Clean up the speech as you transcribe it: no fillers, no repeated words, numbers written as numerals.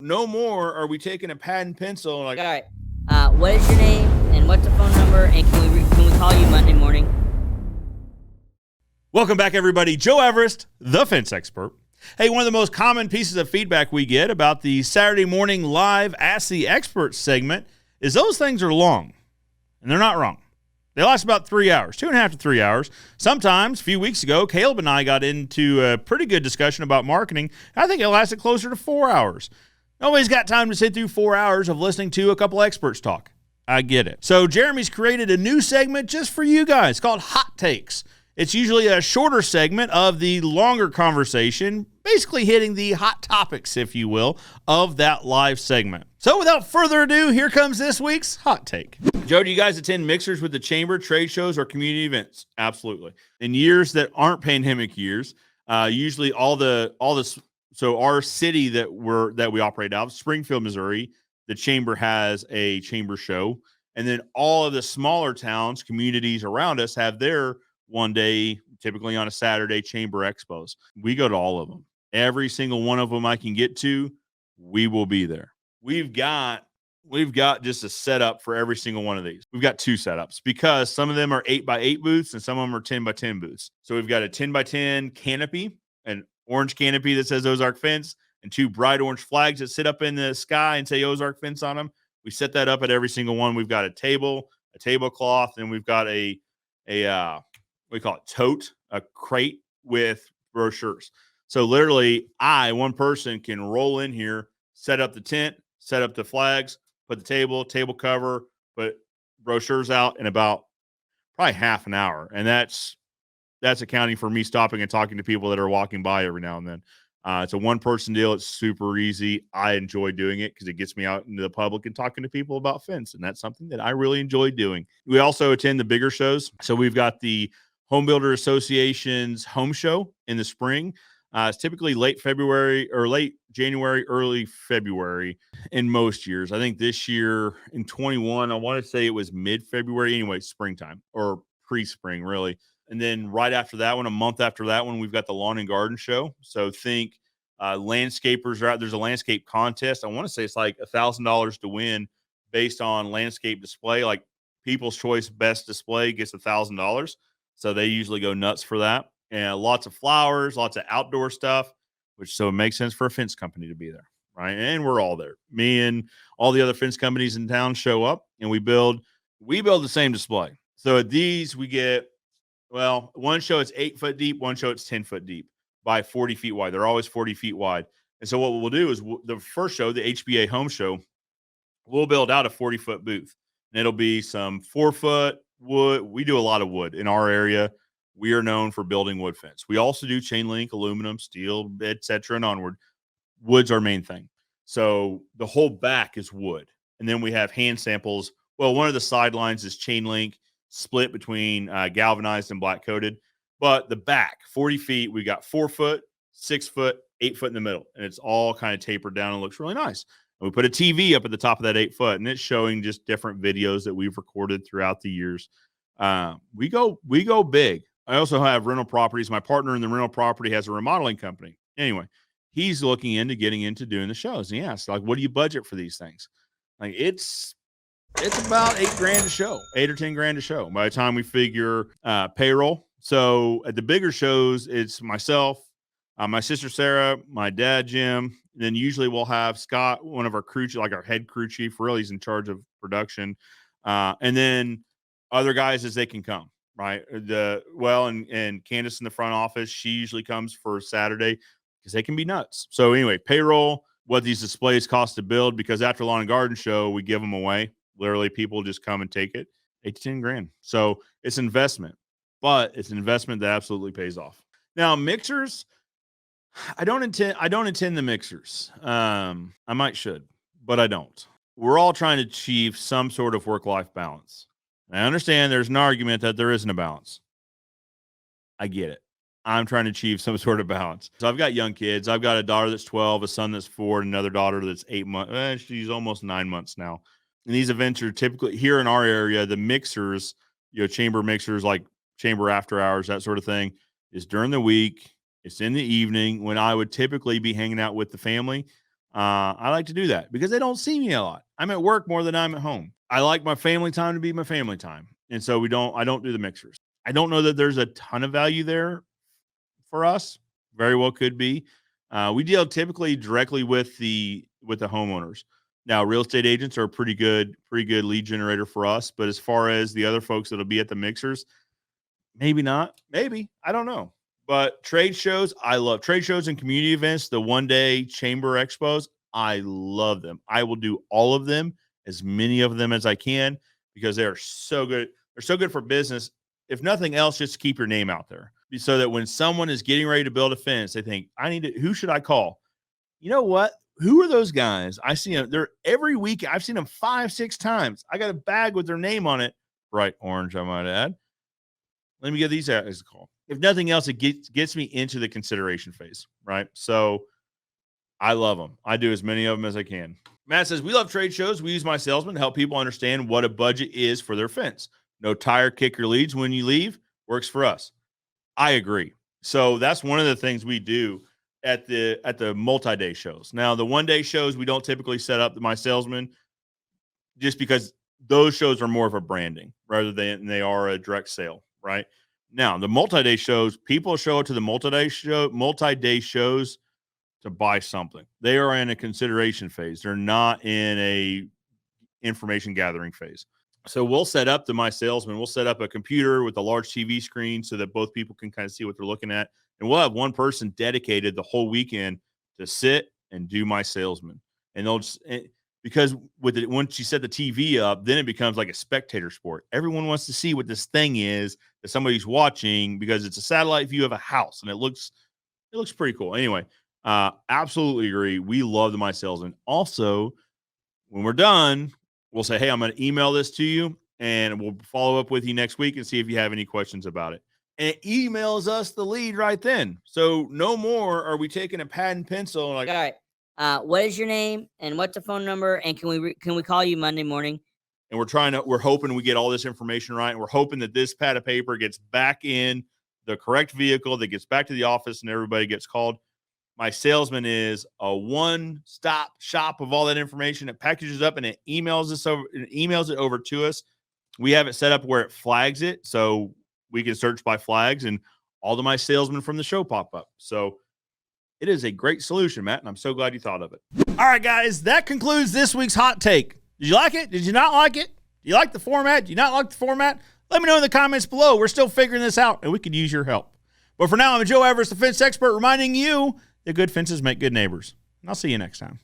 No more are we taking a pad and pencil and All right. What is your name and what's the phone number? And can we call you Monday morning? Welcome back, everybody. Joe Everest, the fence expert. Hey, one of the most common pieces of feedback we get about the Saturday morning live Ask the Expert segment is those things are long, and they're not wrong. They last about 3 hours, 2.5 to 3 hours. Sometimes, a few weeks ago, Caleb and I got into a pretty good discussion about marketing. I think it lasted closer to 4 hours. Nobody's got time to sit through 4 hours of listening to a couple experts talk. I get it. So Jeremy's created a new segment just for you guys called Hot Takes. It's usually a shorter segment of the longer conversation, basically hitting the hot topics, if you will, of that live segment. So without further ado, here comes this week's Hot Take. Joe, do you guys attend mixers with the chamber, trade shows, or community events? Absolutely. In years that aren't pandemic years, usually so our city that we operate out of, Springfield, Missouri, the chamber has a chamber show. And then all of the smaller towns, communities around us have their one day, typically on a Saturday, chamber expos. We go to all of them. Every single one of them I can get to, we will be there. We've got just a setup for every single one of these. We've got two setups because some of them are 8x8 booths and some of them are 10x10 booths. So we've got a 10x10 canopy, an orange canopy that says Ozark Fence, and two bright orange flags that sit up in the sky and say Ozark Fence on them. We set that up at every single one. We've got a table, a tablecloth, and we've got we call it tote, a crate with brochures. So literally one person can roll in here, set up the tent, set up the flags, put the table cover, put brochures out in about probably half an hour. And that's accounting for me stopping and talking to people that are walking by every now and then. It's a one-person deal. It's super easy. I enjoy doing it because it gets me out into the public and talking to people about fence, and that's something that I really enjoy doing. We also attend the bigger shows. So we've got the Home Builder Association's home show in the spring. It's typically late February or late January, early February in most years. I think this year in 21, I want to say it was mid-February. Anyway, springtime or pre-spring, really. And then right after that one, a month after that one, we've got the Lawn and Garden Show. So think landscapers are out. There's a landscape contest. I want to say it's like $1,000 to win based on landscape display. Like People's Choice Best Display gets $1,000. So they usually go nuts for that. And lots of flowers, lots of outdoor stuff, so it makes sense for a fence company to be there, right? And we're all there. Me and all the other fence companies in town show up, and we build the same display. So at these, we get, one show it's 8 foot deep, one show it's 10 foot deep by 40 feet wide. They're always 40 feet wide. And so what we'll do is the first show, the HBA home show, we'll build out a 40-foot booth. And it'll be some 4-foot wood. We do a lot of wood in our area. We are known for building wood fence. We also do chain link, aluminum, steel, etc. and onward. Wood's our main thing. So the whole back is wood. And then we have hand samples. Well, one of the sidelines is chain link, split between galvanized and black coated. But the back, 40 feet, we got 4 foot, 6 foot, 8 foot in the middle. And it's all kind of tapered down and looks really nice. And we put a TV up at the top of that 8 foot, and it's showing just different videos that we've recorded throughout the years. We go big. I also have rental properties. My partner in the rental property has a remodeling company. Anyway, he's looking into getting into doing the shows. And he asked, like, what do you budget for these things? Like, it's about $8,000 a show, $8 or $10,000 a show by the time we figure payroll. So at the bigger shows, it's myself, my sister Sarah, my dad Jim. And then usually we'll have Scott, one of our crew, like our head crew chief. Really, he's in charge of production, and then other guys as they can come. Right. And Candace in the front office, she usually comes for Saturday because they can be nuts. So anyway, payroll, what these displays cost to build, because after Lawn and Garden Show, we give them away. Literally, people just come and take it, $8 to $10,000. So it's investment, but it's an investment that absolutely pays off. Now, mixers, I don't intend the mixers. I should, but I don't. We're all trying to achieve some sort of work-life balance. I understand there's an argument that there isn't a balance. I get it. I'm trying to achieve some sort of balance. So I've got young kids. I've got a daughter that's 12, a son that's 4, and another daughter that's 8 months. She's almost 9 months now. And these events are typically here in our area. The mixers, chamber mixers, like chamber after hours, that sort of thing, is during the week. It's in the evening when I would typically be hanging out with the family. I like to do that because they don't see me a lot. I'm at work more than I'm at home. I like my family time to be my family time. And so I don't do the mixers. I don't know that there's a ton of value there for us. Very well could be. We deal typically directly with the homeowners. Now, real estate agents are a pretty good lead generator for us. But as far as the other folks that'll be at the mixers, maybe not. Maybe. I don't know. But trade shows, I love trade shows and community events. The one-day chamber expos, I love them. I will do all of them, as many of them as I can, because they are so good. They're so good for business. If nothing else, just to keep your name out there, so that when someone is getting ready to build a fence, they think, who should I call? You know what? Who are those guys? I see them. They're every week. I've seen them 5-6 times. I got a bag with their name on it. Bright orange, I might add. Let me give these guys a call. If nothing else, it gets me into the consideration phase, right? So I love them. I do as many of them as I can. Matt says, we love trade shows. We use My Salesman to help people understand what a budget is for their fence. No tire kicker leads when you leave. Works for us. I agree. So that's one of the things we do at the multi-day shows. Now, the one-day shows, we don't typically set up My Salesman just because those shows are more of a branding rather than they are a direct sale, right? Now, the multi-day shows, people show up to the multi-day shows to buy something. They are in a consideration phase. They're not in a information gathering phase. So we'll set up the My Salesman. We'll set up a computer with a large TV screen so that both people can kind of see what they're looking at. And we'll have one person dedicated the whole weekend to sit and do My Salesman. And they'll just, because once you set the TV up, then it becomes like a spectator sport. Everyone wants to see what this thing is that somebody's watching because it's a satellite view of a house and it looks pretty cool. Anyway, absolutely agree. We love the My Salesman. Also, when we're done, we'll say, hey, I'm going to email this to you and we'll follow up with you next week and see if you have any questions about it. And it emails us the lead right then. So no more are we taking a pad and pencil and like, all right. What is your name and what's the phone number? And can we call you Monday morning? And we're hoping we get all this information right. And we're hoping that this pad of paper gets back in the correct vehicle, that gets back to the office and everybody gets called. My Salesman is a one-stop shop of all that information. It packages up and it emails it over to us. We have it set up where it flags it. So we can search by flags and all the My Salesman from the show pop up. So it is a great solution, Matt, and I'm so glad you thought of it. All right, guys, that concludes this week's Hot Take. Did you like it? Did you not like it? Do you like the format? Do you not like the format? Let me know in the comments below. We're still figuring this out, and we could use your help. But for now, I'm Joe Everest, the fence expert, reminding you that good fences make good neighbors. And I'll see you next time.